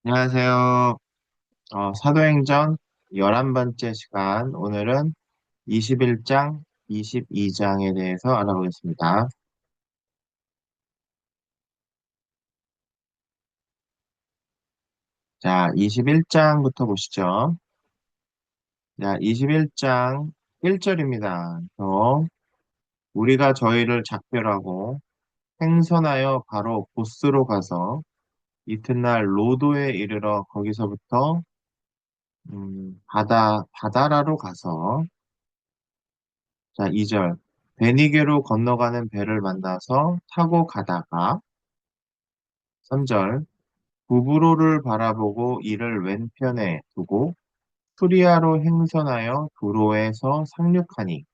안녕하세요. 사도행전 11번째 시간, 오늘은 21장, 22장에 대해서 알아보겠습니다. 자, 21장부터 보시죠. 자, 21장 1절입니다. 우리가 저희를 작별하고 행선하여 바로 보스로 가서 이튿날 로도에 이르러 거기서부터 바다라로 가서 자, 2절. 베니게로 건너가는 배를 만나서 타고 가다가 3절. 구브로를 바라보고 이를 왼편에 두고 수리아로 행선하여 두로에서 상륙하니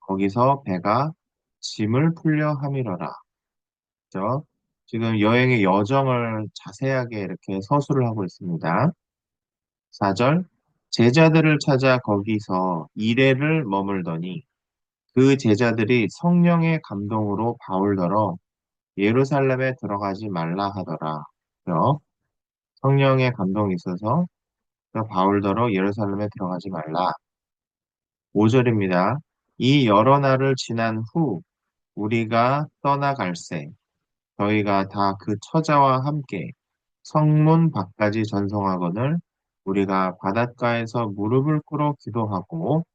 거기서 배가 짐을 풀려 함이러라. 그죠? 지금 여행의 여정을 자세하게 이렇게 서술을 하고 있습니다. 4절. 제자들을 찾아 거기서 이레를 머물더니 그 제자들이 성령의 감동으로 바울더러 예루살렘에 들어가지 말라 하더라. 그죠? 성령의 감동이 있어서 바울더러 예루살렘에 들어가지 말라. 5절입니다. 이 여러 날을 지난 후 우리가 떠나갈새 저희가 다 그 처자와 함께 성문 밖까지 전송하거늘 우리가 바닷가에서 무릎을 꿇어 기도하고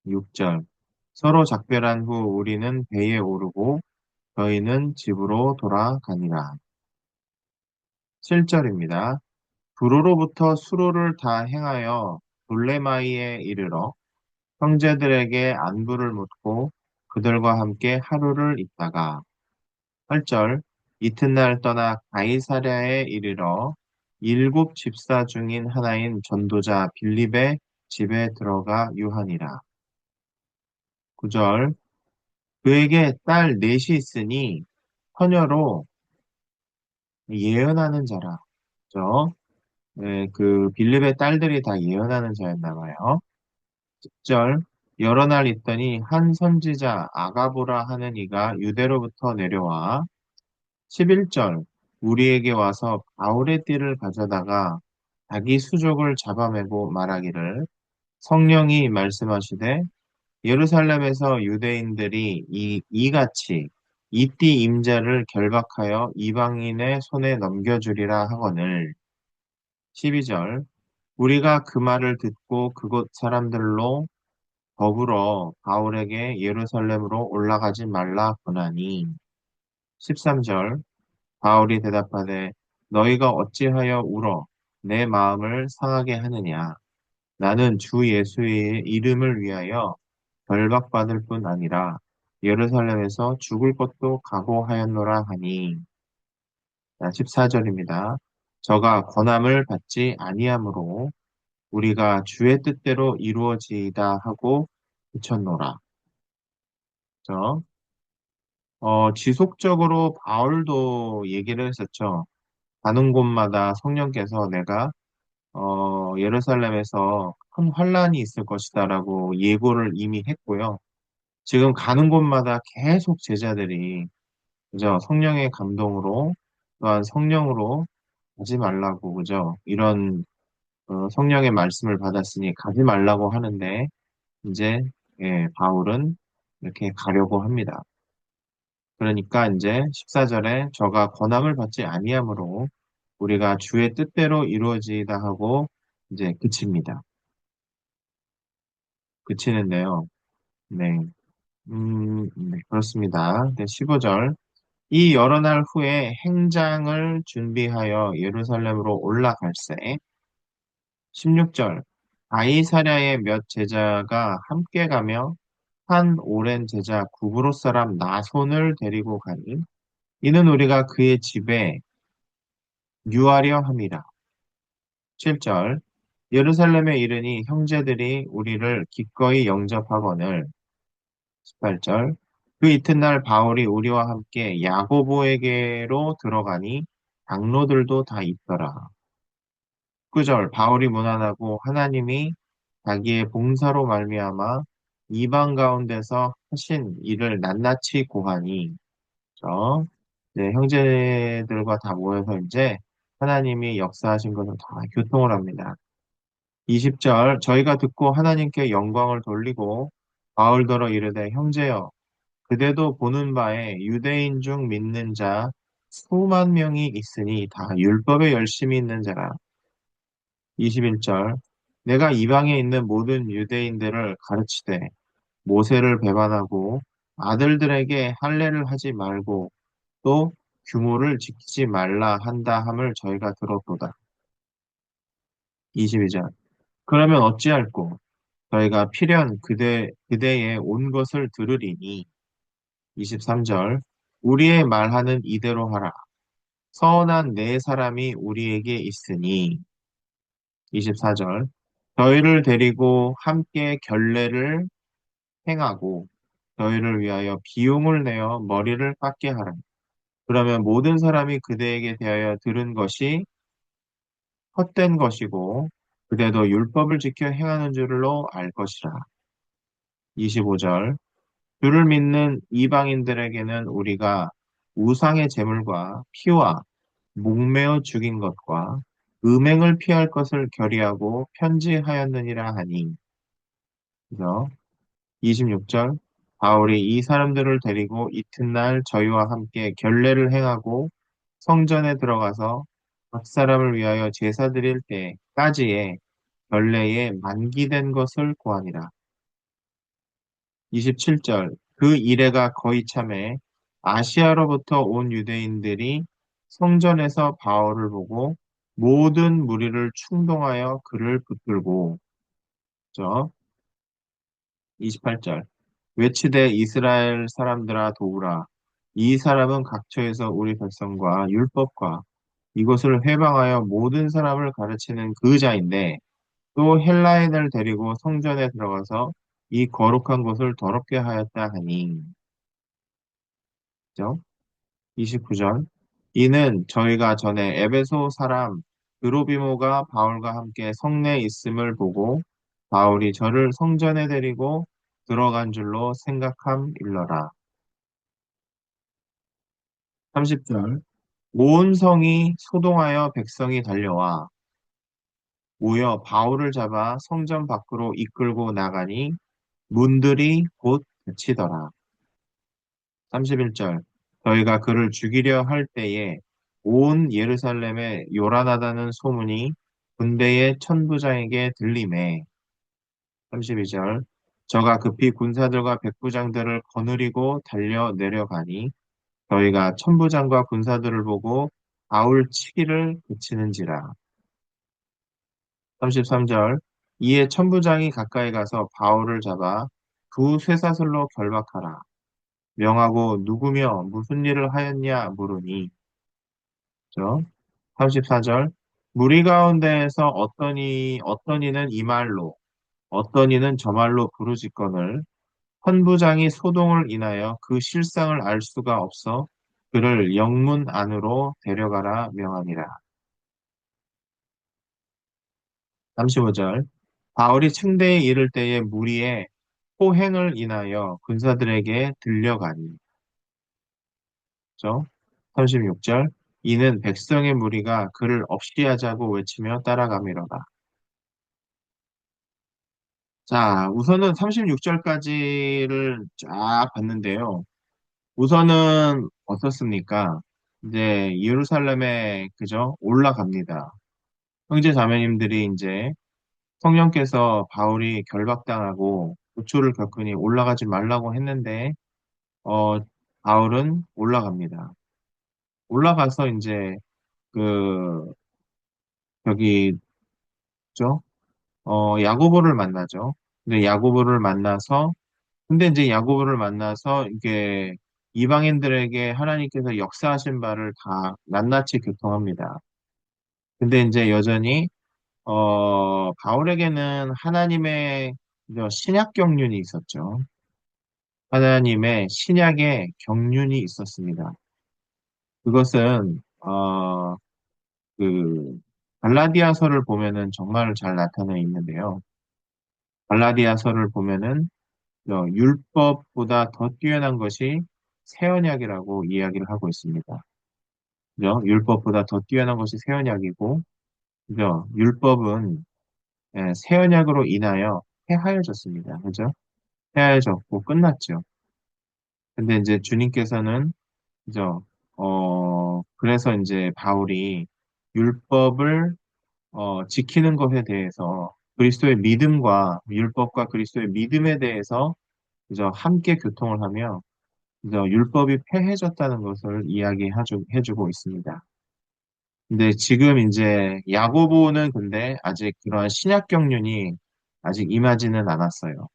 6절 서로 작별한 후 우리는 배에 오르고 저희는 집으로 돌아가니라. 7절입니다. 두로로부터 수로를 다 행하여 돌레마이에 이르러 형제들에게 안부를 묻고 그들과 함께 하루를 있다가 8절 이튿날 떠나 가이사랴에 이르러 일곱 집사 중인 하나인 전도자 빌립의 집에 들어가 유하니라. 9절 그에게 딸 넷이 있으니 처녀로 예언하는 자라. 그죠? 네, 그 빌립의 딸들이 다 예언하는 자였나 봐요. 10절 여러 날 있더니 한 선지자 아가보라 하는 이가 유대로부터 내려와 11절 우리에게 와서 바울의 띠를 가져다가 자기 수족을 잡아매고 말하기를 성령이 말씀하시되 예루살렘에서 유대인들이 이같이 이 띠 임자를 결박하여 이방인의 손에 넘겨주리라 하거늘 12절 우리가 그 말을 듣고 그곳 사람들로 더불어 바울에게 예루살렘으로 올라가지 말라 권하니 13절 바울이 대답하되 너희가 어찌하여 울어 내 마음을 상하게 하느냐 나는 주 예수의 이름을 위하여 결박받을 뿐 아니라 예루살렘에서 죽을 것도 각오하였노라 하니 14절입니다. 저가 권함을 받지 아니하므로 우리가 주의 뜻대로 이루어지이다 하고 그쳤노라. 그죠? 지속적으로 바울도 얘기를 했었죠. 가는 곳마다 성령께서 내가 예루살렘에서 큰 환란이 있을 것이다라고 예고를 이미 했고요. 지금 가는 곳마다 계속 제자들이 그죠? 성령의 감동으로 또한 성령으로 가지 말라고 그죠? 이런 성령의 말씀을 받았으니 가지 말라고 하는데 이제 예, 바울은 이렇게 가려고 합니다. 그러니까 이제 14절에 저가 권함을 받지 아니하므로 우리가 주의 뜻대로 이루어지이다 하고 이제 그칩니다. 그치는데요. 네. 네, 그렇습니다. 네, 15절. 이 여러 날 후에 행장을 준비하여 예루살렘으로 올라갈새 16절. 아이사랴의 몇 제자가 함께 가며 한 오랜 제자 구브로 사람 나손을 데리고 가니 이는 우리가 그의 집에 유하려 함이라. 7절 예루살렘에 이르니 형제들이 우리를 기꺼이 영접하거늘 18절 그 이튿날 바울이 우리와 함께 야고보에게로 들어가니 장로들도 다 있더라. 9절 바울이 문안하고 하나님이 자기의 봉사로 말미암아 이방 가운데서 하신 일을 낱낱이 고하니 죠. 네, 형제들과 다 모여서 이제 하나님이 역사하신 것을 다 교통을 합니다. 20절 저희가 듣고 하나님께 영광을 돌리고 바울더러 이르되 형제여 그대도 보는 바에 유대인 중 믿는 자 수만 명이 있으니 다 율법에 열심히 있는 자라. 21절 내가 이방에 있는 모든 유대인들을 가르치되 모세를 배반하고 아들들에게 할례를 하지 말고 또 규모를 지키지 말라 한다 함을 저희가 들었도다. 22절 그러면 어찌할꼬 저희가 필연 그대의 온 것을 들으리니 23절 우리의 말하는 이대로 하라. 서원한 네 사람이 우리에게 있으니 24절 저희를 데리고 함께 결례를 행하고 저희를 위하여 비용을 내어 머리를 깎게 하라. 그러면 모든 사람이 그대에게 대하여 들은 것이 헛된 것이고 그대도 율법을 지켜 행하는 줄로 알 것이라. 25절 주를 믿는 이방인들에게는 우리가 우상의 제물과 피와 목매어 죽인 것과 음행을 피할 것을 결의하고 편지하였느니라 하니. 그래서 26절 바울이 이 사람들을 데리고 이튿날 저희와 함께 결례를 행하고 성전에 들어가서 각 사람을 위하여 제사 드릴 때까지의 결례에 만기된 것을 고하니라. 27절 그 이래가 거의 참에 아시아로부터 온 유대인들이 성전에서 바울을 보고 모든 무리를 충동하여 그를 붙들고 저 28절 외치되 이스라엘 사람들아 도우라 이 사람은 각처에서 우리 백성과 율법과 이것을 회방하여 모든 사람을 가르치는 그 자인데 또 헬라인을 데리고 성전에 들어가서 이 거룩한 곳을 더럽게 하였다 하니. 그죠? 29절. 이는 저희가 전에 에베소 사람 드로비모가 바울과 함께 성내에 있음을 보고 바울이 저를 성전에 데리고 들어간 줄로 생각함일러라. 30절. 온 성이 소동하여 백성이 달려와 모여 바울을 잡아 성전 밖으로 이끌고 나가니 문들이 곧 닫히더라. 31절 저희가 그를 죽이려 할 때에 온 예루살렘에 요란하다는 소문이 군대의 천부장에게 들리매 32절 저가 급히 군사들과 백부장들을 거느리고 달려 내려가니 저희가 천부장과 군사들을 보고 바울 치기를 그치는지라 33절 이에 천부장이 가까이 가서 바울을 잡아 두 쇠사슬로 결박하라 명하고 누구며 무슨 일을 하였냐 물으니 그죠? 34절 무리 가운데에서 어떤 이는 이 말로 어떤 이는 저 말로 부르짖거늘 헌부장이 소동을 인하여 그 실상을 알 수가 없어 그를 영문 안으로 데려가라 명하니라. 35절 바울이 층대에 이를 때에 무리의 호행을 인하여 군사들에게 들려가니 그죠? 36절 이는 백성의 무리가 그를 없이 하자고 외치며 따라가미로다. 자, 우선은 36절까지를 쫙 봤는데요. 우선은 어떻습니까? 이제 예루살렘에 그죠? 올라갑니다. 형제 자매님들이 이제 성령께서 바울이 결박당하고 고초를 겪으니 올라가지 말라고 했는데 어 바울은 올라갑니다. 올라가서 이제 그 여기 죠? 야고보를 만나죠. 근데 이제 야고보를 만나서 이게 이방인들에게 하나님께서 역사하신 바를 다 낱낱이 교통합니다. 근데 이제 여전히 바울에게는 하나님의 신약 경륜이 있었죠. 하나님의 신약의 경륜이 있었습니다. 그것은 그 갈라디아서를 보면은 정말 잘 나타나 있는데요. 갈라디아서를 보면은 율법보다 더 뛰어난 것이 새 언약이라고 이야기를 하고 있습니다. 그죠? 율법보다 더 뛰어난 것이 새 언약이고, 그죠? 율법은 새 언약으로 인하여 폐하여졌습니다. 그죠? 폐하여졌고 끝났죠. 근데 이제 주님께서는 그죠? 그래서 이제 바울이 율법을 지키는 것에 대해서 그리스도의 믿음과 율법과 그리스도의 믿음에 대해서 그죠? 함께 교통을 하며 그죠? 율법이 폐해졌다는 것을 이야기해주고 있습니다. 근데 지금 이제 야고보는 근데 아직 그러한 신약 경륜이 아직 임하지는 않았어요.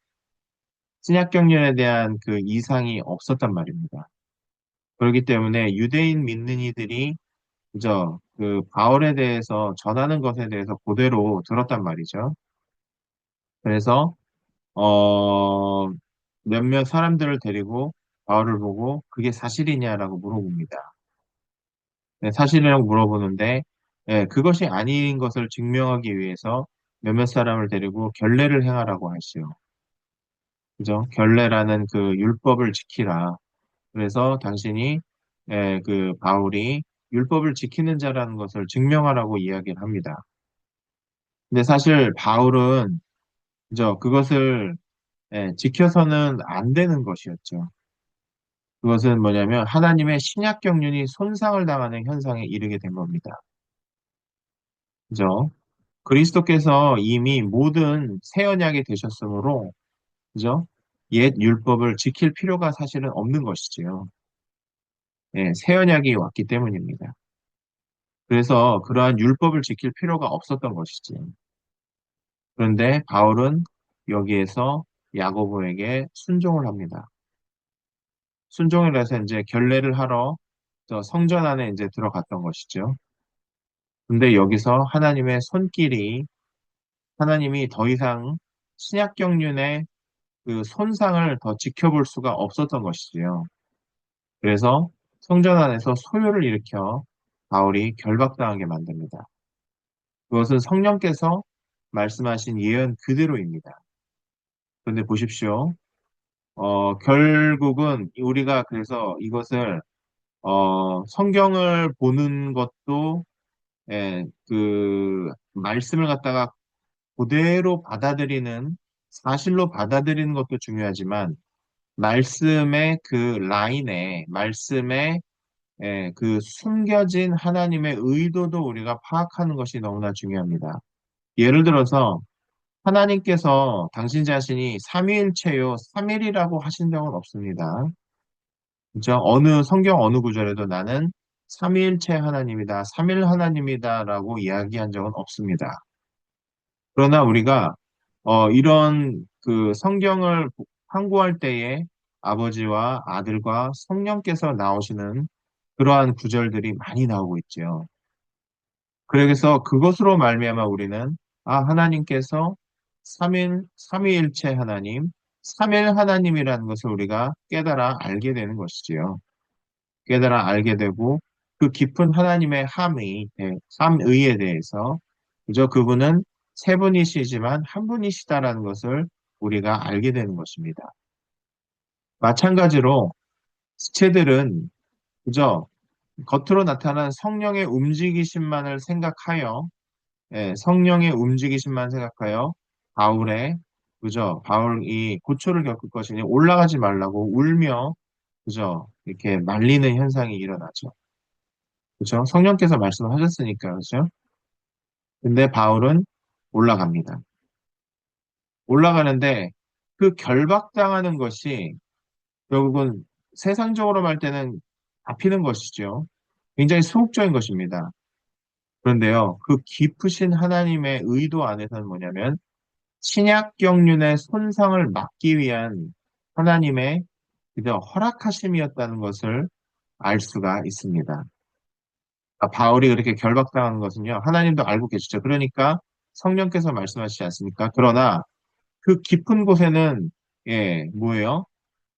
신약 경륜에 대한 그 이상이 없었단 말입니다. 그렇기 때문에 유대인 믿는 이들이 그죠? 그 바울에 대해서 전하는 것에 대해서 그대로 들었단 말이죠. 그래서 어 몇몇 사람들을 데리고 바울을 보고 그게 사실이냐라고 물어봅니다. 네, 사실이라고 물어보는데 그것이 아닌 것을 증명하기 위해서 몇몇 사람을 데리고 결례를 행하라고 하시오. 그죠? 결례라는 그 율법을 지키라. 그래서 당신이 그 바울이 율법을 지키는 자라는 것을 증명하라고 이야기를 합니다. 근데 사실 바울은 그죠? 그것을 지켜서는 안 되는 것이었죠. 그것은 뭐냐면 하나님의 신약 경륜이 손상을 당하는 현상에 이르게 된 겁니다. 그죠? 그리스도께서 이미 모든 새 언약이 되셨으므로 그죠? 옛 율법을 지킬 필요가 사실은 없는 것이지요. 새 언약이 왔기 때문입니다. 그래서 그러한 율법을 지킬 필요가 없었던 것이지. 그런데 바울은 여기에서 야고보에게 순종을 합니다. 순종을 해서 이제 결례를 하러 저 성전 안에 이제 들어갔던 것이죠. 근데 여기서 하나님의 손길이 하나님이 더 이상 신약 경륜의 그 손상을 더 지켜볼 수가 없었던 것이지요. 그래서 성전 안에서 소요를 일으켜 바울이 결박당하게 만듭니다. 그것은 성령께서 말씀하신 예언 그대로입니다. 그런데 보십시오. 결국은 우리가 그래서 이것을 성경을 보는 것도 그 말씀을 갖다가 그대로 받아들이는 사실로 받아들이는 것도 중요하지만 말씀의 그 라인에 말씀의 그 숨겨진 하나님의 의도도 우리가 파악하는 것이 너무나 중요합니다. 예를 들어서 하나님께서 당신 자신이 삼위일체요, 삼일이라고 하신 적은 없습니다. 그죠? 성경 어느 구절에도 나는 삼위일체 하나님이다, 삼일 하나님이다라고 이야기한 적은 없습니다. 그러나 우리가 이런 그 성경을 상고할 때에 아버지와 아들과 성령께서 나오시는 그러한 구절들이 많이 나오고 있죠. 그래서 그것으로 말미암아 우리는 하나님께서 삼위일체 하나님, 삼일 하나님이라는 것을 우리가 깨달아 알게 되는 것이지요. 깨달아 알게 되고 그 깊은 하나님의 삼의에 대해서 그저 그분은 세 분이시지만 한 분이시다라는 것을 우리가 알게 되는 것입니다. 마찬가지로 지체들은 그저 겉으로 나타난 성령의 움직이심만을 생각하여 성령의 움직이심만 생각하여 바울의 그저 바울이 고초를 겪을 것이니 올라가지 말라고 울며 그저 이렇게 말리는 현상이 일어나죠. 그렇죠? 성령께서 말씀하셨으니까 그렇죠? 근데 바울은 올라갑니다. 올라가는데 그 결박당하는 것이 결국은 세상적으로 말 때는 잡히는 것이죠. 굉장히 소극적인 것입니다. 그런데요, 그 깊으신 하나님의 의도 안에서는 뭐냐면 신약 경륜의 손상을 막기 위한 하나님의 그저 허락하심이었다는 것을 알 수가 있습니다. 바울이 그렇게 결박당한 것은요, 하나님도 알고 계시죠. 그러니까 성령께서 말씀하시지 않습니까? 그러나 그 깊은 곳에는, 뭐예요?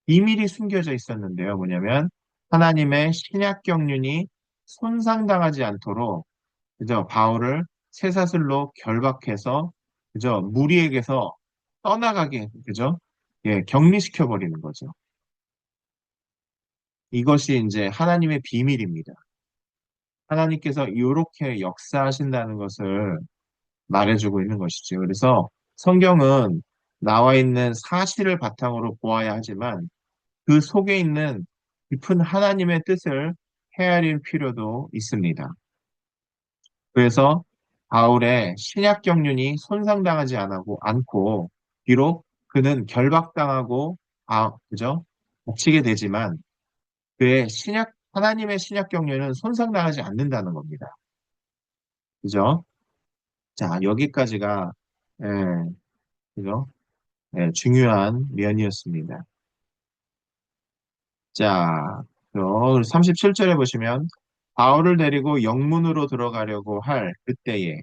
비밀이 숨겨져 있었는데요. 뭐냐면, 하나님의 신약 경륜이 손상당하지 않도록, 그죠? 바울을 쇠사슬로 결박해서, 그죠? 무리에게서 떠나가게, 그죠? 격리시켜 버리는 거죠. 이것이 이제 하나님의 비밀입니다. 하나님께서 이렇게 역사하신다는 것을 말해주고 있는 것이죠. 그래서 성경은 나와 있는 사실을 바탕으로 보아야 하지만 그 속에 있는 깊은 하나님의 뜻을 헤아릴 필요도 있습니다. 그래서 바울의 신약 경륜이 손상당하지 않고 비록 그는 결박당하고 그죠? 갇히게 되지만 그의 하나님의 신약 경륜은 손상당하지 않는다는 겁니다. 그죠? 자, 여기까지가 예, 그죠? 예, 중요한 면이었습니다. 자, 37절에 보시면 바울을 데리고 영문으로 들어가려고 할 그때에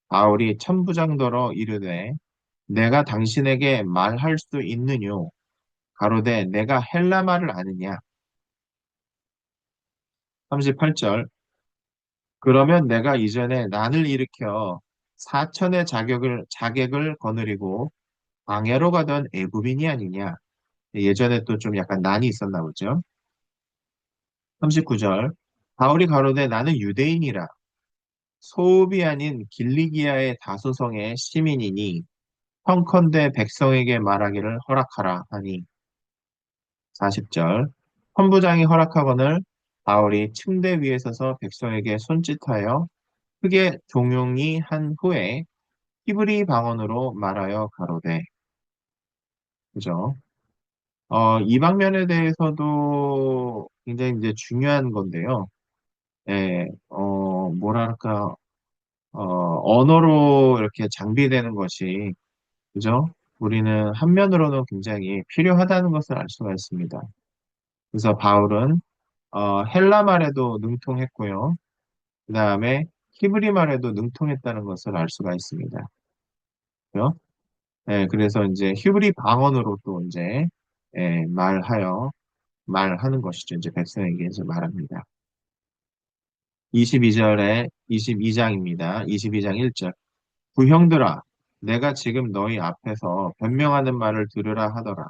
바울이 천부장더러 이르되 내가 당신에게 말할 수 있느뇨 가로되 내가 헬라 말을 아느냐. 38절 그러면 내가 이전에 난을 일으켜 사천의 자객을 거느리고 광야로 가던 애굽인이 아니냐. 예전에 또 좀 약간 난이 있었나 보죠. 39절 바울이 가로되 나는 유대인이라 소읍이 아닌 길리기아의 다소성의 시민이니 청컨대 백성에게 말하기를 허락하라 하니 40절 헌부장이 허락하거늘 바울이 침대 위에 서서 백성에게 손짓하여 크게 종용이 한 후에 히브리 방언으로 말하여 가로되 그죠? 이 방면에 대해서도 굉장히 이제 중요한 건데요. 예, 뭐랄까, 언어로 이렇게 장비되는 것이, 그죠? 우리는 한면으로는 굉장히 필요하다는 것을 알 수가 있습니다. 그래서 바울은, 헬라 말에도 능통했고요. 그 다음에 히브리 말에도 능통했다는 것을 알 수가 있습니다. 그죠? 예, 그래서 이제 히브리 방언으로 또 이제, 예, 말하는 것이죠. 이제 백성에게 이제 말합니다. 22절에 22장입니다. 22장 1절. 구형들아, 내가 지금 너희 앞에서 변명하는 말을 들으라 하더라.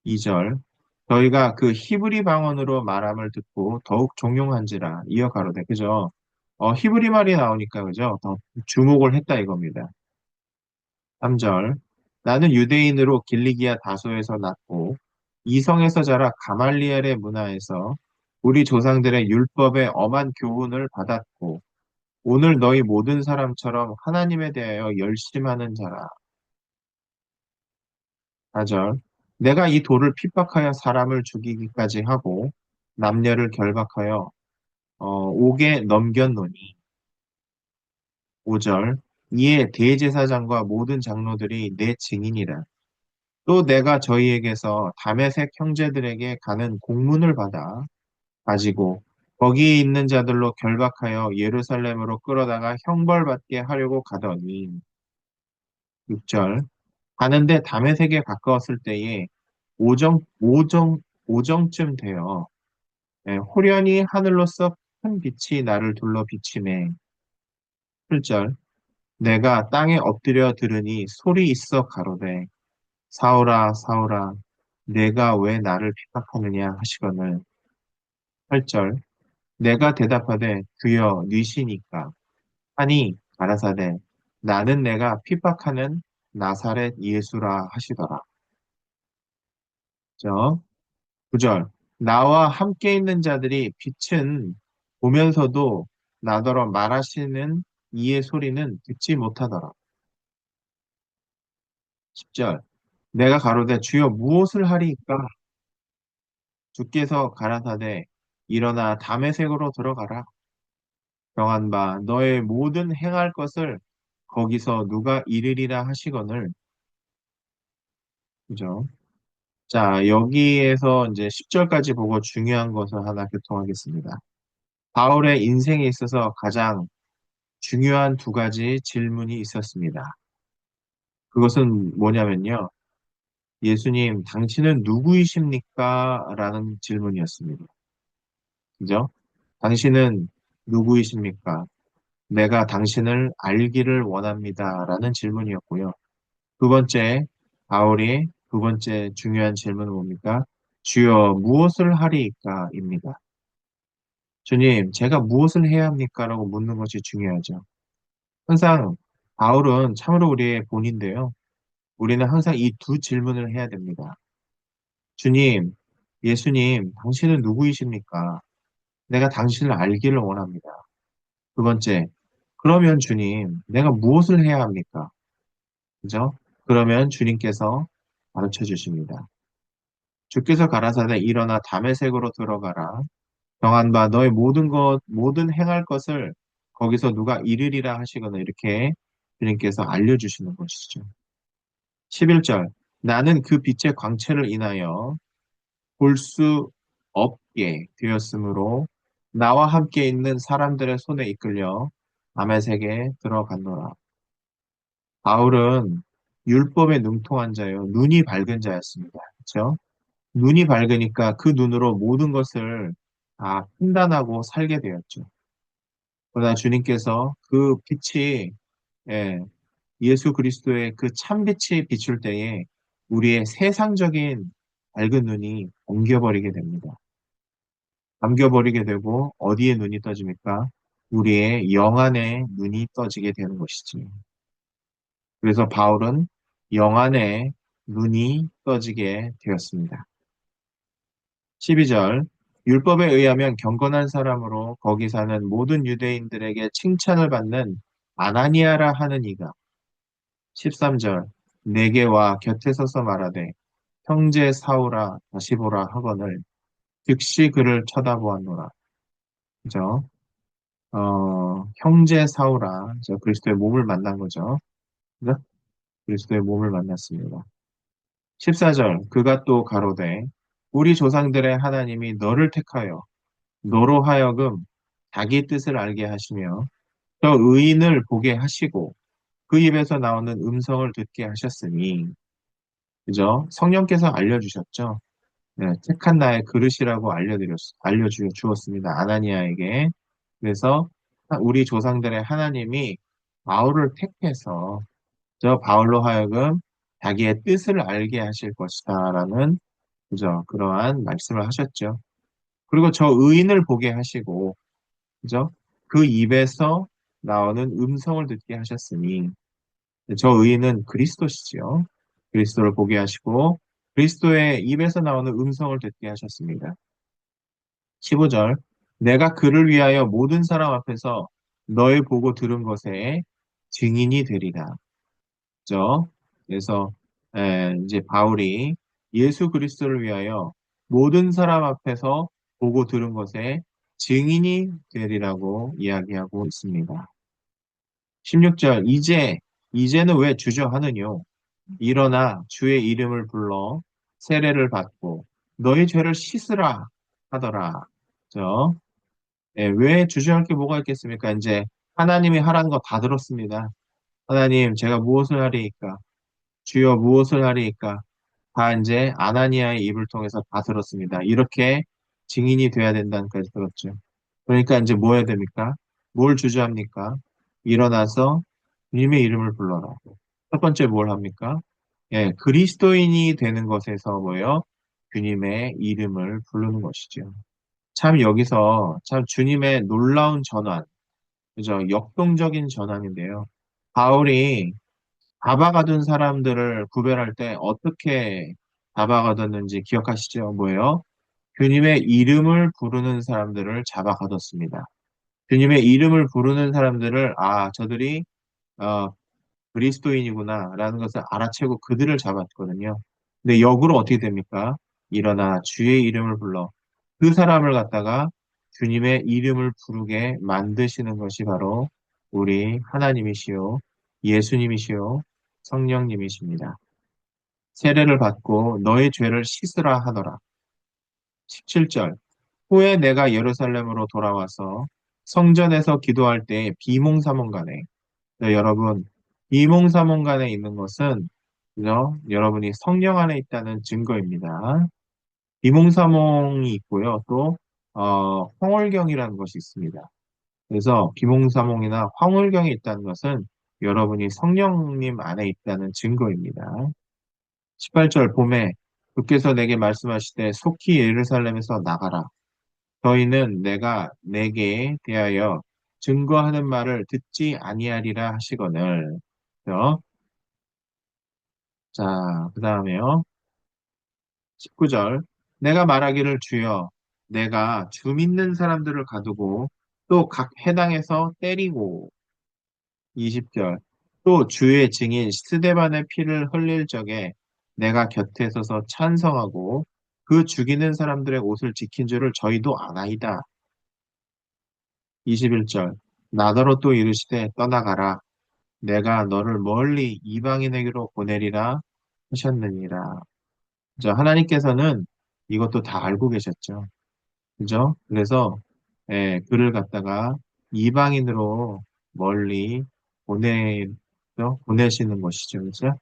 2절. 너희가 그 히브리 방언으로 말함을 듣고 더욱 종용한지라 이어 가로되 그죠? 히브리 말이 나오니까 그죠? 더 주목을 했다 이겁니다. 3절. 나는 유대인으로 길리기아 다소에서 났고 이성에서 자라 가말리엘의 문화에서 우리 조상들의 율법의 엄한 교훈을 받았고 오늘 너희 모든 사람처럼 하나님에 대하여 열심하는 자라. 4절. 내가 이 돌을 핍박하여 사람을 죽이기까지 하고 남녀를 결박하여 옥에 넘겼노니. 5절. 이에 대제사장과 모든 장로들이 내 증인이라. 또 내가 저희에게서 다메섹 형제들에게 가는 공문을 받아 가지고 거기에 있는 자들로 결박하여 예루살렘으로 끌어다가 형벌받게 하려고 가더니 6절 가는데 다메섹에 가까웠을 때에 오정쯤 되어 호련히 하늘로서 큰 빛이 나를 둘러 비치매 7절 내가 땅에 엎드려 들으니 소리 있어 가로되 사울아 사울아 내가 왜 나를 핍박하느냐 하시거늘 8절 내가 대답하되 주여 니시니까 하니 가라사대 나는 내가 핍박하는 나사렛 예수라 하시더라. 저 9절 나와 함께 있는 자들이 빛은 보면서도 나더러 말하시는 이의 소리는 듣지 못하더라. 10절 내가 가로되 주여 무엇을 하리이까 주께서 가라사대 일어나 다메섹으로 들어가라. 정한 바 너의 모든 행할 것을 거기서 누가 이르리라 하시거늘 그죠? 자, 여기에서 이제 10절까지 보고 중요한 것을 하나 교통하겠습니다. 바울의 인생에 있어서 가장 중요한 두 가지 질문이 있었습니다. 그것은 뭐냐면요. 예수님, 당신은 누구이십니까? 라는 질문이었습니다. 그죠? 당신은 누구이십니까? 내가 당신을 알기를 원합니다. 라는 질문이었고요. 두 번째, 바울이 두 번째 중요한 질문은 뭡니까? 주여 무엇을 하리이까? 입니다. 주님, 제가 무엇을 해야 합니까? 라고 묻는 것이 중요하죠. 항상 바울은 참으로 우리의 본인데요. 우리는 항상 이 두 질문을 해야 됩니다. 주님, 예수님, 당신은 누구이십니까? 내가 당신을 알기를 원합니다. 두 번째, 그러면 주님, 내가 무엇을 해야 합니까? 그죠? 그러면 주님께서 가르쳐 주십니다. 주께서 가라사대 일어나 다메섹으로 들어가라. 정한 바 너의 모든 행할 것을 거기서 누가 이르리라 하시거나 이렇게 주님께서 알려주시는 것이죠. 11절. 나는 그 빛의 광채를 인하여 볼 수 없게 되었으므로 나와 함께 있는 사람들의 손에 이끌려 다메섹에 들어갔노라. 바울은 율법에 능통한 자요, 눈이 밝은 자였습니다. 그렇죠? 눈이 밝으니까 그 눈으로 모든 것을 다 판단하고 살게 되었죠. 그러나 주님께서 그 빛이, 예, 예수 그리스도의 그 참빛이 비출 때에 우리의 세상적인 밝은 눈이 엉겨버리게 됩니다. 감겨버리게 되고 어디에 눈이 떠집니까? 우리의 영안에 눈이 떠지게 되는 것이지. 그래서 바울은 영안에 눈이 떠지게 되었습니다. 12절. 율법에 의하면 경건한 사람으로 거기 사는 모든 유대인들에게 칭찬을 받는 아나니아라 하는 이가 13절. 내게 와 곁에 서서 말하되 형제 사오라 다시 보라 하거늘 즉시 그를 쳐다보았노라. 그죠? 형제 사오라. 저 그리스도의 몸을 만난 거죠. 그죠? 그리스도의 몸을 만났습니다. 14절. 그가 또 가로되 우리 조상들의 하나님이 너를 택하여 너로 하여금 자기 뜻을 알게 하시며 저 의인을 보게 하시고 그 입에서 나오는 음성을 듣게 하셨으니 그죠? 성령께서 알려주셨죠. 네, 택한 나의 그릇이라고 알려주었습니다. 아나니아에게. 그래서 우리 조상들의 하나님이 바울을 택해서 저 바울로 하여금 자기의 뜻을 알게 하실 것이다라는 그죠? 그러한 말씀을 하셨죠. 그리고 저 의인을 보게 하시고 그죠? 그 입에서 나오는 음성을 듣게 하셨으니 저 의인은 그리스도시지요. 그리스도를 보게 하시고 그리스도의 입에서 나오는 음성을 듣게 하셨습니다. 15절. 내가 그를 위하여 모든 사람 앞에서 너희 보고 들은 것에 증인이 되리라. 그죠? 그래서 이제 바울이 예수 그리스도를 위하여 모든 사람 앞에서 보고 들은 것에 증인이 되리라고 이야기하고 있습니다. 16절. 이제는 왜 주저하느뇨? 일어나 주의 이름을 불러 세례를 받고 너희 죄를 씻으라 하더라. 그죠? 왜 주저할 게 뭐가 있겠습니까? 이제 하나님이 하라는 거 다 들었습니다. 하나님, 제가 무엇을 하리이까? 주여 무엇을 하리이까? 다 이제 아나니아의 입을 통해서 다 들었습니다. 이렇게 증인이 돼야 된다는까지 들었죠. 그러니까 이제 뭐 해야 됩니까? 뭘 주저합니까? 일어나서 주님의 이름을 불러라. 첫 번째 뭘 합니까? 예, 그리스도인이 되는 것에서 뭐예요? 주님의 이름을 부르는 것이죠. 참 여기서 참 주님의 놀라운 전환, 그죠? 역동적인 전환인데요. 바울이 잡아가둔 사람들을 구별할 때 어떻게 잡아가뒀는지 기억하시죠? 뭐예요? 주님의 이름을 부르는 사람들을 잡아가뒀습니다. 주님의 이름을 부르는 사람들을, 저들이, 어, 그리스도인이구나라는 것을 알아채고 그들을 잡았거든요. 근데 역으로 어떻게 됩니까? 일어나 주의 이름을 불러 그 사람을 갖다가 주님의 이름을 부르게 만드시는 것이 바로 우리 하나님이시요, 예수님이시요, 성령님이십니다. 세례를 받고 너의 죄를 씻으라 하더라. 17절. 후에 내가 예루살렘으로 돌아와서 성전에서 기도할 때 비몽사몽간에 네, 여러분, 비몽사몽간에 있는 것은 그죠? 여러분이 성령 안에 있다는 증거입니다. 비몽사몽이 있고요. 또 황홀경이라는 것이 있습니다. 그래서 비몽사몽이나 황홀경이 있다는 것은 여러분이 성령님 안에 있다는 증거입니다. 18절 봄에 주께서 내게 말씀하시되 속히 예루살렘에서 나가라. 저희는 내가 내게 대하여 증거하는 말을 듣지 아니하리라 하시거늘. 그죠? 자, 그 다음에요. 19절. 내가 말하기를 주여, 내가 주 믿는 사람들을 가두고 또 각 해당에서 때리고 20절. 또 주의 증인 스데반의 피를 흘릴 적에 내가 곁에 서서 찬성하고 그 죽이는 사람들의 옷을 지킨 줄을 저희도 아나이다. 21절. 나더러 또 이르시되 떠나가라. 내가 너를 멀리 이방인에게로 보내리라 하셨느니라. 자, 하나님께서는 이것도 다 알고 계셨죠. 그죠? 그래서 그를 갖다가 이방인으로 멀리 보내, 보내시는 것이죠. 그죠?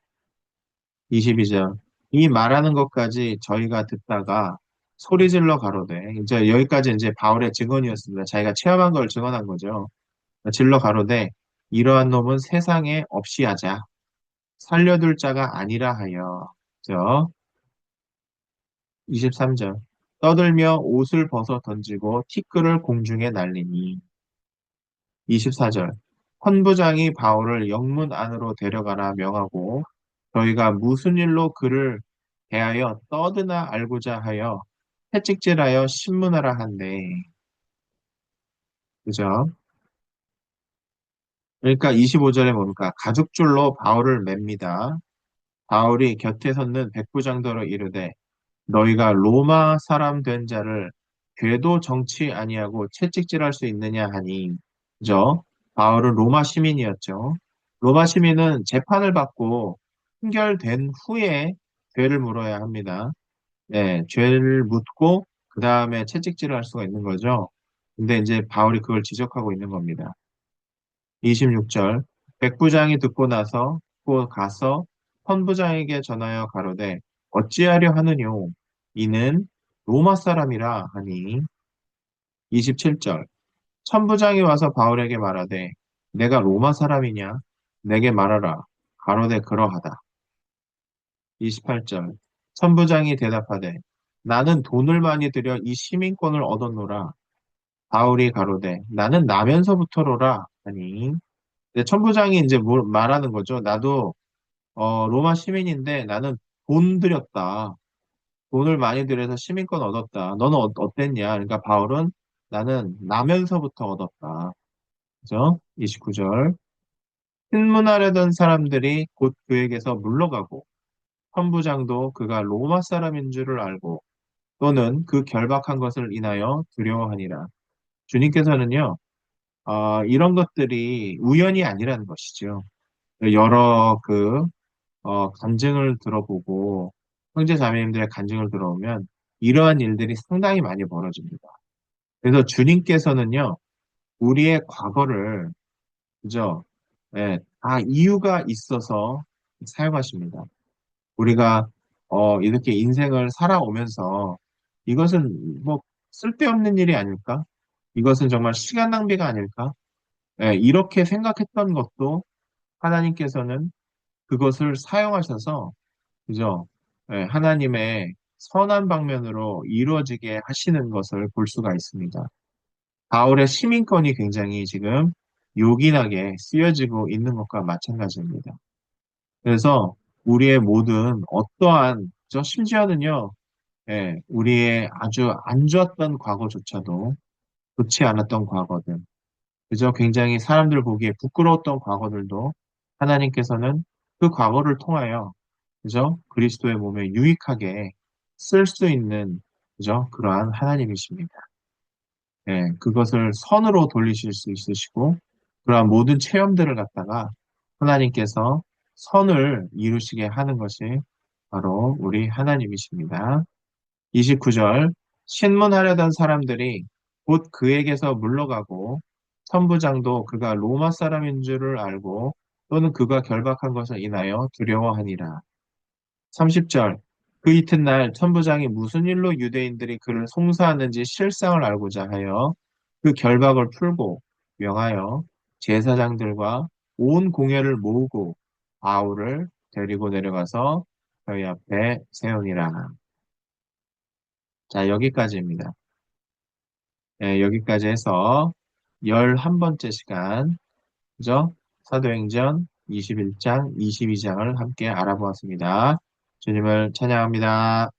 22절. 이 말하는 것까지 저희가 듣다가 소리질러 가로되, 이제 여기까지 이제 바울의 증언이었습니다. 자기가 체험한 걸 증언한 거죠. 질러 가로되, 이러한 놈은 세상에 없이 하자. 살려둘 자가 아니라 하여. 그죠? 23절. 떠들며 옷을 벗어 던지고 티끌을 공중에 날리니. 24절. 헌부장이 바울을 영문 안으로 데려가라 명하고 저희가 무슨 일로 그를 대하여 떠드나 알고자 하여 채찍질하여 신문하라 한대. 그죠? 그러니까 25절에 뭡니까? 가죽줄로 바울을 맵니다. 바울이 곁에 섰는 백부장더러 이르되 너희가 로마 사람 된 자를 죄도 정치 아니하고 채찍질할 수 있느냐 하니, 그죠? 바울은 로마 시민이었죠. 로마 시민은 재판을 받고 판결된 후에 죄를 물어야 합니다. 네, 죄를 묻고 그 다음에 채찍질을 할 수가 있는 거죠. 근데 이제 바울이 그걸 지적하고 있는 겁니다. 26절. 백부장이 듣고 나서 곧 가서 헌부장에게 전하여 가로되 어찌하려 하느뇨 이는 로마 사람이라 하니. 27절. 천부장이 와서 바울에게 말하되 내가 로마 사람이냐 내게 말하라 가로되 그러하다. 28절. 천부장이 대답하되 나는 돈을 많이 들여 이 시민권을 얻었노라. 바울이 가로되 나는 나면서부터로라 하니. 근데 천부장이 이제 말하는 거죠. 나도 로마 시민인데 나는 돈 들였다. 돈을 많이 들여서 시민권 얻었다. 너는 어땠냐? 그러니까 바울은 나는 나면서부터 얻었다. 그죠? 29절. 신문하려던 사람들이 곧 그에게서 물러가고 천부장도 그가 로마 사람인 줄을 알고 또는 그 결박한 것을 인하여 두려워하니라. 주님께서는요, 이런 것들이 우연이 아니라는 것이죠. 여러 간증을 들어보고 형제 자매님들의 간증을 들어오면 이러한 일들이 상당히 많이 벌어집니다. 그래서 주님께서는요, 우리의 과거를 그죠? 예, 다 이유가 있어서 사용하십니다. 우리가 이렇게 인생을 살아오면서 이것은 뭐 쓸데없는 일이 아닐까? 이것은 정말 시간 낭비가 아닐까? 예, 이렇게 생각했던 것도 하나님께서는 그것을 사용하셔서 그죠? 예, 하나님의 선한 방면으로 이루어지게 하시는 것을 볼 수가 있습니다. 바울의 시민권이 굉장히 지금 요긴하게 쓰여지고 있는 것과 마찬가지입니다. 그래서 우리의 모든 어떠한, 저 심지어는요, 우리의 아주 안 좋았던 과거조차도 좋지 않았던 과거들, 그저 굉장히 사람들 보기에 부끄러웠던 과거들도 하나님께서는 그 과거를 통하여 그죠? 그리스도의 몸에 유익하게 쓸 수 있는 그죠? 그러한 하나님이십니다. 그것을 선으로 돌리실 수 있으시고 그러한 모든 체험들을 갖다가 하나님께서 선을 이루시게 하는 것이 바로 우리 하나님이십니다. 29절 신문하려던 사람들이 곧 그에게서 물러가고 천부장도 그가 로마 사람인 줄을 알고 또는 그가 결박한 것을 인하여 두려워하니라. 30절 그 이튿날 천부장이 무슨 일로 유대인들이 그를 송사하는지 실상을 알고자 하여 그 결박을 풀고 명하여 제사장들과 온 공회를 모으고 바울을 데리고 내려가서 저희 앞에 세우니라. 자, 여기까지입니다. 예, 여기까지 해서 11번째 시간, 그죠? 사도행전 21장, 22장을 함께 알아보았습니다. 주님을 찬양합니다.